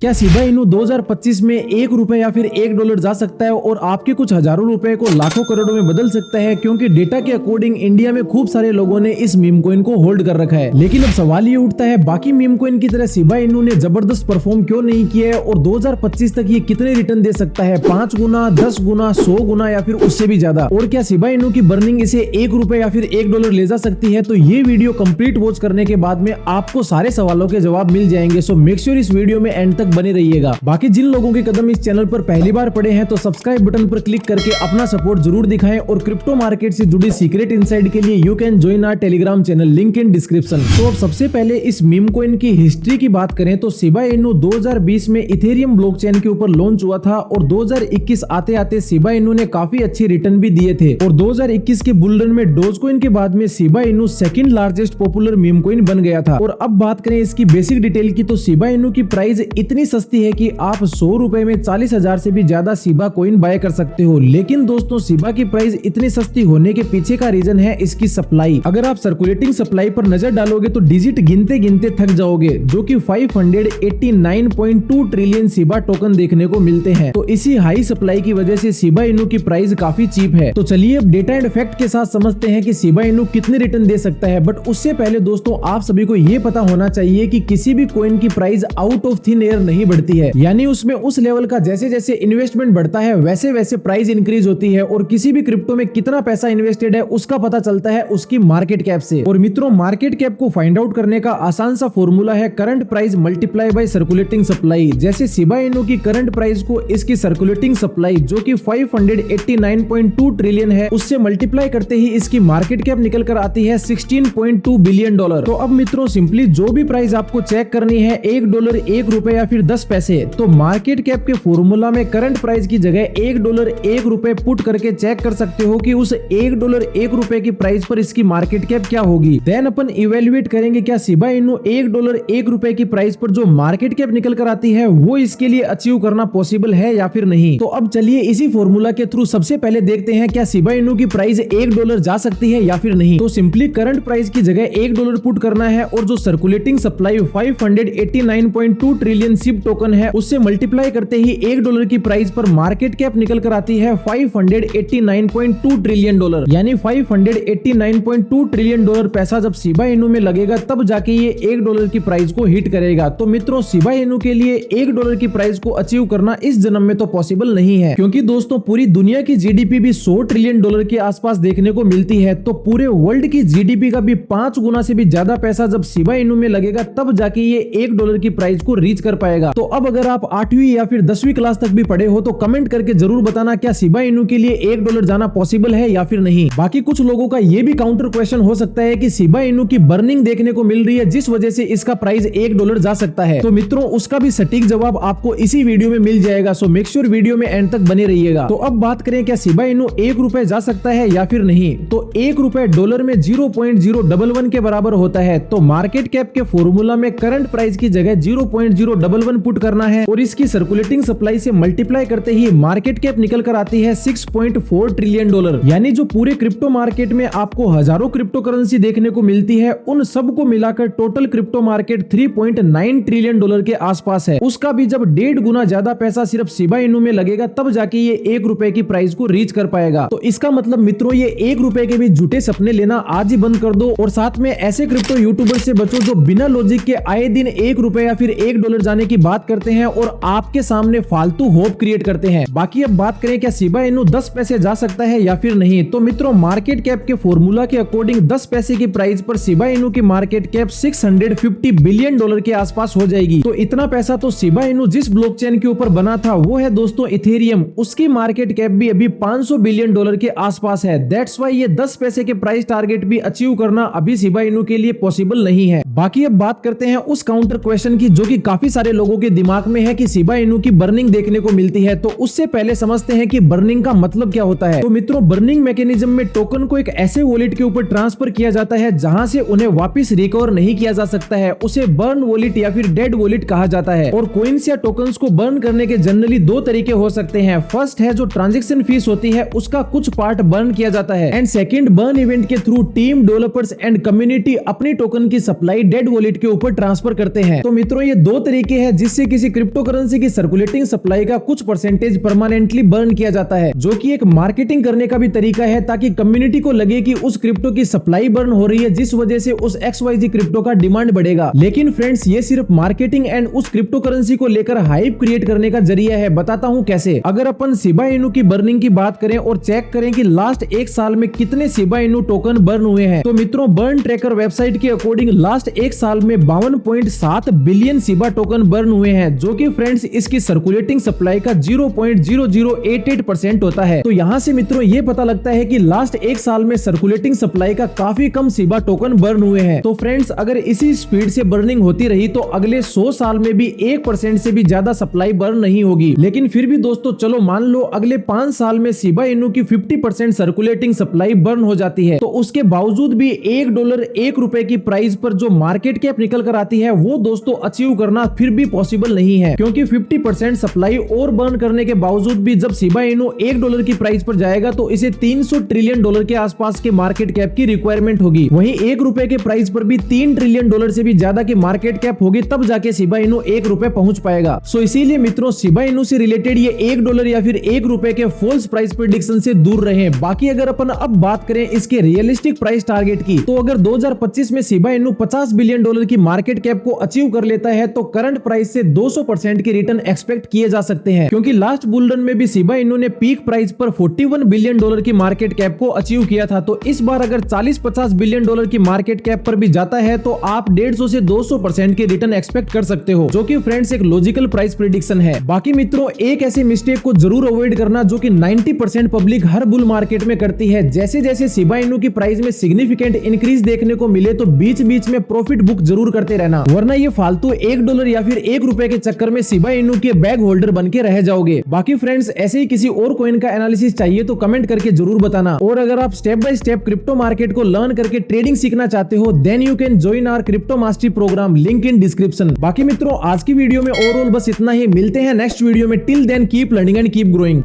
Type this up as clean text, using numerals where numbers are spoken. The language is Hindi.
क्या शिबा इनू 2025 में ₹1 या फिर $1 जा सकता है और आपके कुछ हजारों रुपए को लाखों करोड़ों में बदल सकता है? क्योंकि डेटा के अकॉर्डिंग इंडिया में खूब सारे लोगों ने इस मीम कॉइन को होल्ड कर रखा है। लेकिन अब सवाल ये उठता है, बाकी मीम कॉइन की तरह शिबा इनू ने जबरदस्त परफॉर्म क्यों नहीं किया है और 2025 तक ये कितने रिटर्न दे सकता है? 5 गुना, 10 गुना, 100 गुना या फिर उससे भी ज्यादा? और क्या शिबा इनू की बर्निंग इसे ₹1 या फिर $1 ले जा सकती है? तो ये वीडियो कंप्लीट वॉच करने के बाद में आपको सारे सवालों के जवाब मिल जाएंगे। सो मेक श्योर इस वीडियो में एंड तक बने रहिएगा। बाकी जिन लोगों के कदम इस चैनल पर पहली बार पड़े हैं तो सब्सक्राइब बटन पर क्लिक करके अपना सपोर्ट जरूर दिखाएं और क्रिप्टो मार्केट से जुड़ी सीक्रेट इनसाइड के लिए you can join our Telegram channel, link in description. तो अब सबसे पहले इस मीम कॉइन की हिस्ट्री की बात करें तो शिबा इनू 2020 में इथेरियम ब्लॉकचेन के ऊपर लॉन्च हुआ था और 2021 आते आते शिबा इनू ने काफी अच्छी रिटर्न भी दिए थे और 2021 के बुल रन में डोज कॉइन के बाद में Shiba Inu second largest popular meme coin बन गया था। और अब बात करें इसकी बेसिक डिटेल की तो शिबा इनू की प्राइस इतनी सस्ती है कि आप ₹100 में 40,000 से भी ज्यादा शिबा कॉइन बाय कर सकते हो। लेकिन दोस्तों शिबा की प्राइस इतनी सस्ती होने के पीछे का रीजन है इसकी सप्लाई। अगर आप सर्कुलेटिंग सप्लाई पर नजर डालोगे तो डिजिट गिनते गिनते थक जाओगे, जो कि 589.2 ट्रिलियन शिबा टोकन देखने को मिलते हैं। तो इसी हाई सप्लाई की वजह से शिबा इनू की प्राइस काफी चीप है। तो चलिए अब डेटा एंड फैक्ट के साथ समझते हैं कि शिबा इनू कितने रिटर्न दे सकता है। बट उससे पहले दोस्तों आप सभी को ये पता होना चाहिए कि किसी भी कॉइन की price out of thin air नहीं बढ़ती है, यानी उसमें उस लेवल का जैसे जैसे इन्वेस्टमेंट बढ़ता है वैसे वैसे प्राइस इंक्रीज होती है। और किसी भी क्रिप्टो में कितना पैसा इन्वेस्टेड है उसका पता चलता है उसकी मार्केट कैप से। और मित्रों मार्केट कैप को फाइंड आउट करने का आसान सा फॉर्मूला है current price multiply by circulating supply. जैसे शिबा इनू की करंट प्राइस को इसकी सर्कुलेटिंग सप्लाई जो कि 589.2 ट्रिलियन है उससे मल्टीप्लाई करते ही इसकी मार्केट कैप निकल कर आती है $16.2 बिलियन। तो अब मित्रों सिंपली जो भी प्राइस आपको चेक करनी है $1, ₹1 या फिर 10 पैसे, तो मार्केट कैप के फॉर्मूला में करंट प्राइस की जगह $1, ₹1 पुट करके चेक कर सकते हो कि उस $1, ₹1 की प्राइस पर इसकी मार्केट कैप क्या होगी। देन अपन इवेल्युएट करेंगे क्या शिबा इनू $1, ₹1 की प्राइस पर जो मार्केट कैप निकल कर आती है वो इसके लिए अचीव करना पॉसिबल है या फिर नहीं। तो अब चलिए इसी फॉर्मूला के थ्रू सबसे पहले देखते हैं क्या शिबा इनू की प्राइस $1 जा सकती है या फिर नहीं। तो सिंपली करंट प्राइस की जगह $1 पुट करना है और जो circulating supply 589.2 trillion Shiv token है उससे मल्टीप्लाई करते ही $1 की प्राइस पर मार्केट कैप निकल कर आती है $589.2 ट्रिलियन, यानी $589.2 ट्रिलियन पैसा जब शिबा इनू में लगेगा तब जाके ये $1 की प्राइस को हिट करेगा। तो मित्रों शिबा इनू के लिए $1 की प्राइस को अचीव करना इस जन्म में तो पॉसिबल नहीं है, क्योंकि दोस्तों पूरी दुनिया की जीडीपी भी $100 ट्रिलियन के आसपास देखने को मिलती है। तो पूरे वर्ल्ड की जीडीपी का भी 5 गुना से भी ज्यादा पैसा जब शिबा इनू में लगेगा तब जाके ये $1 की प्राइस को रीच कर पाएगा। तो अब अगर आप 8वीं या फिर 10वीं क्लास तक भी पढ़े हो तो कमेंट करके जरूर बताना क्या शिबा इनू के लिए $1 जाना पॉसिबल है या फिर नहीं। बाकी कुछ लोगों का ये भी काउंटर क्वेश्चन हो सकता है कि शिबा इनू की बर्निंग देखने को मिल रही है जिस वजह से इसका प्राइस $1 जा सकता है। तो मित्रों उसका भी सटीक जवाब आपको इसी वीडियो में मिल जाएगा। सो मेक श्योर वीडियो में एंड तक बने रहिएगा। तो अब बात करें क्या शिबा इनू $1 जा सकता है या फिर नहीं। तो $1 डॉलर में 0.011 के बराबर होता है। तो मार्केट कैप के फॉर्मूला में करंट प्राइस की जगह 0.011 पुट करना है और इसकी सर्कुलेटिंग सप्लाई से मल्टीप्लाई करते ही मार्केट कैप निकल कर आती है $6.4 ट्रिलियन, यानी जो पूरे क्रिप्टो मार्केट में आपको हजारों क्रिप्टो करेंसी देखने को मिलती है उन सब को मिलाकर टोटल क्रिप्टो मार्केट $3.9 ट्रिलियन के आसपास है। उसका भी जब 1.5 गुना ज्यादा पैसा सिर्फ शिबा इनू में लगेगा तब जाके ये $1 की प्राइस को रीच कर पाएगा। तो इसका मतलब मित्रों ये $1 के भी झूठे सपने लेना आज ही बंद कर दो और साथ में ऐसे क्रिप्टो यूट्यूबर से बचो जो बिना लॉजिक के आए दिन $1 या फिर $1 जाने की बात करते हैं और आपके सामने फालतू होप क्रिएट करते हैं। बाकी अब बात करें क्या शिबा इनू 10 पैसे जा सकता है या फिर नहीं। तो मित्रों मार्केट कैप के फॉर्मूला के अकॉर्डिंग 10 पैसे की प्राइस पर शिबा इनू की मार्केट कैप $650 बिलियन के आसपास हो जाएगी। तो इतना पैसा तो शिबा इनू जिस ब्लॉकचेन के ऊपर बना था वो है दोस्तों इथेरियम, उसकी मार्केट कैप भी अभी $500 बिलियन के आसपास है। दैट्स व्हाई ये 10 पैसे के प्राइस टारगेट भी अचीव करना अभी शिबा इनू के लिए पॉसिबल नहीं है। बाकी अब बात करते हैं उस काउंटर क्वेश्चन की जो कि काफी सारे लोगों के दिमाग में है कि शिबा इनू की बर्निंग देखने को मिलती है। तो उससे पहले समझते हैं कि बर्निंग का मतलब क्या होता है। तो मित्रों बर्निंग मैकेनिज्म में टोकन को एक ऐसे वॉलेट के ऊपर ट्रांसफर किया जाता है जहां से उन्हें वापस रिकवर नहीं किया जा सकता है। उसे बर्न वॉलेट या फिर डेड वॉलेट कहा जाता है। और कॉइन्स या टोकन्स को बर्न करने के जनरली 2 तरीके हो सकते हैं। फर्स्ट है जो ट्रांजैक्शन फीस होती है उसका कुछ पार्ट बर्न किया जाता है एंड सेकंड बर्न इवेंट के through team developers and community अपनी टोकन की सप्लाई डेड वॉलेट के ऊपर ट्रांसफर करते हैं। तो मित्रों ये 2 तरीके हैं है जिससे किसी क्रिप्टो करेंसी की सर्कुलेटिंग सप्लाई का कुछ परसेंटेज परमानेंटली बर्न किया जाता है, जो कि एक मार्केटिंग करने का भी तरीका है ताकि कम्युनिटी को लगे कि उस क्रिप्टो की सप्लाई बर्न हो रही है, जिस वजह से उस XYZ क्रिप्टो का डिमांड बढ़ेगा। लेकिन फ्रेंड्स, ये सिर्फ मार्केटिंग एंड उस क्रिप्टो करेंसी को लेकर हाइप क्रिएट करने का जरिया है। बताता हूँ कैसे। अगर अपन शिबा इनू की बर्निंग की बात करें और चेक करें कि लास्ट एक साल में कितने शिबा इनू टोकन बर्न हुए हैं, तो मित्रों बर्न ट्रैकर वेबसाइट के अकॉर्डिंग लास्ट एक साल में 52.7 बिलियन शिबा टोकन बर्न हुए हैं, जो कि फ्रेंड्स इसकी सर्कुलेटिंग सप्लाई का 0.0088% होता है। तो यहाँ से मित्रों ये पता लगता है कि लास्ट एक साल में सर्कुलेटिंग सप्लाई का काफी कम शिबा टोकन बर्न हुए हैं। तो फ्रेंड्स, अगर इसी स्पीड से बर्निंग होती रही तो अगले 100 साल में भी 1% से भी ज्यादा सप्लाई बर्न नहीं होगी। लेकिन फिर भी दोस्तों चलो मान लो अगले 5 साल में शिबा इनू की 50% सर्कुलेटिंग सप्लाई बर्न हो जाती है, तो उसके बावजूद भी $1 1 रुपए की प्राइस पर जो मार्केट कैप निकल कर आती है, वो दोस्तों अचीव करना फिर भी पॉसिबल नहीं है, क्योंकि 50% सप्लाई और बर्न करने के बावजूद भी जब शिबा इनू $1 की प्राइस पर जाएगा तो इसे $300 ट्रिलियन के आसपास के मार्केट कैप की रिक्वायरमेंट होगी। वहीं $1 के प्राइस पर भी $3 ट्रिलियन से भी ज्यादा की मार्केट कैप होगी, तब जाके शिबा इनू $1 पहुंच पाएगा। सो इसीलिए मित्रों शिबा इनू से रिलेटेड ये $1 या फिर $1 के फॉल्स प्राइस प्रेडिक्शन से दूर रहें। बाकी अगर अपन अब बात करें इसके रियलिस्टिक प्राइस टारगेट की, तो अगर 2025 में शिबा इनू $50 बिलियन की मार्केट कैप को अचीव कर लेता है तो करंट प्राइस से 200% की रिटर्न एक्सपेक्ट किए जा सकते हैं, क्योंकि लास्ट बुल रन में भी शिबा इनू ने पीक प्राइस पर $41 बिलियन की मार्केट कैप को अचीव किया था। तो इस बार अगर 40-50 बिलियन डॉलर की मार्केट कैप पर भी जाता है तो आप 150 से 200% की रिटर्न एक्सपेक्ट कर सकते हो, जो कि फ्रेंड्स एक लॉजिकल प्राइस प्रेडिक्शन है। बाकी मित्रों एक ऐसी मिस्टेक को जरूर अवॉइड करना जो कि 90% पब्लिक हर बुल मार्केट में करती है। जैसे जैसे शिबा इनू की प्राइस में सिग्निफिकेंट इंक्रीज देखने को मिले तो बीच बीच में प्रॉफिट बुक जरूर करते रहना, वरना ये फालतू $1 या फिर $1 के चक्कर में शिबा इनू के बैग होल्डर बन के रह जाओगे। बाकी फ्रेंड्स ऐसे ही किसी और कॉइन का एनालिसिस चाहिए तो कमेंट करके जरूर बताना। और अगर आप step by step crypto market को लर्न करके ट्रेडिंग सीखना चाहते हो, then you can join our crypto mastery program, link in description. बाकी मित्रों आज की वीडियो में ओवरऑल बस इतना ही। मिलते हैं नेक्स्ट वीडियो में। Till then keep learning and keep growing.